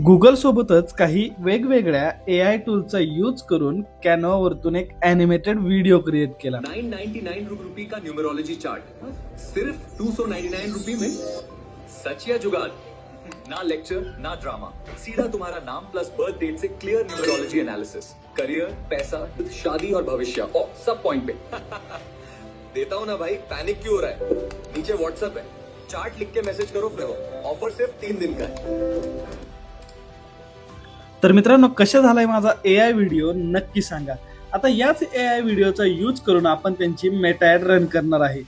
Google सोबतच काही वेगवेगळ्या AI टूलचा यूज करून कॅनव्हावरतून एक ॲनिमेटेड व्हिडिओ क्रिएट केला. 999 रुपए का न्यूमरोलॉजी चार्ट सिर्फ 299 रुपए में। सच या जुगाड़? ना लेक्चर ना ड्रामा, सीधा तुम्हारा नाम प्लस बर्थ डेट से क्लियर न्यूमरोलॉजी एनालिसिस, करियर, पैसा, शादी और भविष्य और सब पॉइंट पे। देता हूं ना भाई, पैनिक क्यों हो रहा है? नीचे व्हाट्सएप है, चार्ट लिख के मैसेज करो फ्रेंड, ऑफर सिर्फ 3 दिन का है। तर मित्रांनो, कशा झालाय माझा AI व्हिडिओ नक्की सांगा. आता याच AI व्हिडिओचा यूज करून आपण त्यांची मेटा ॲड रन करणार आहे.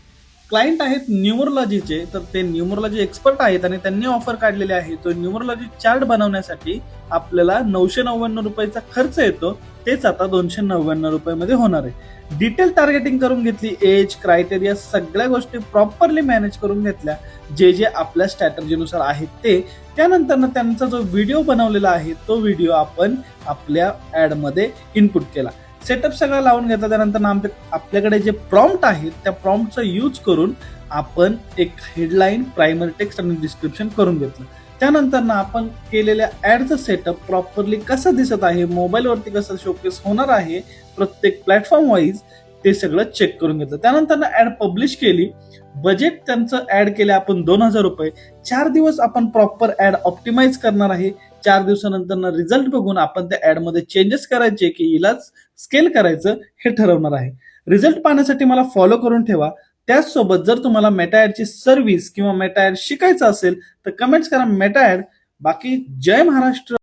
क्लायंट आहेत न्यूमरोलॉजीचे, तर ते न्यूमरोलॉजी एक्सपर्ट आहेत आणि त्यांनी ऑफर काढलेली आहे. तो न्यूमरोलॉजी चार्ट बनवण्यासाठी आपल्याला 999 रुपयाचा खर्च येतो, तेच आता 299 रुपयामध्ये होणार आहे. डिटेल टार्गेटिंग करून घेतली, एज, क्रायटेरिया सगळ्या गोष्टी प्रॉपरली मॅनेज करून घेतल्या, जे जे आपल्या स्ट्रॅटर्जीनुसार आहेत ते. त्यानंतर त्यांचा जो व्हिडिओ बनवलेला आहे तो व्हिडिओ आपण आपल्या ॲडमध्ये इनपुट केला. सेटअप सगळा लावून घेतला. त्यानंतर आपल्याकडे जे प्रॉम्प्ट आहेत त्या प्रॉम्प्टचा यूज करून आपण एक हेडलाईन, प्रायमरी टेक्स्ट आणि डिस्क्रिप्शन करून घेतलं. त्यानंतर आपण केलेल्या ॲडचं सेटअप प्रॉपरली कसं दिसत आहे, मोबाईलवरती कसं शोकेस होणार आहे प्रत्येक प्लॅटफॉर्म वाईज, ते सगळं चेक करून घेतलं. त्यानंतर ॲड पब्लिश केली. बजेट त्यांचं ॲड केलं आपण 2000 रुपये. 4 दिवस आपण प्रॉपर ॲड ऑप्टिमाइज करणार आहे. 4 दिवसानंतर रिझल्ट बघून आपण त्या ॲडमध्ये चेंजेस करायचे की हिलाच स्केल करायचं हे ठरवणार आहे. रिझल्ट पाहण्यासाठी मला फॉलो करून ठेवा. त्याचसोबत जर तुम्हाला मेटा ॲडची सर्व्हिस किंवा मेटा ॲड शिकायचं असेल तर कमेंट्स करा मेटा ॲड. बाकी जय महाराष्ट्र.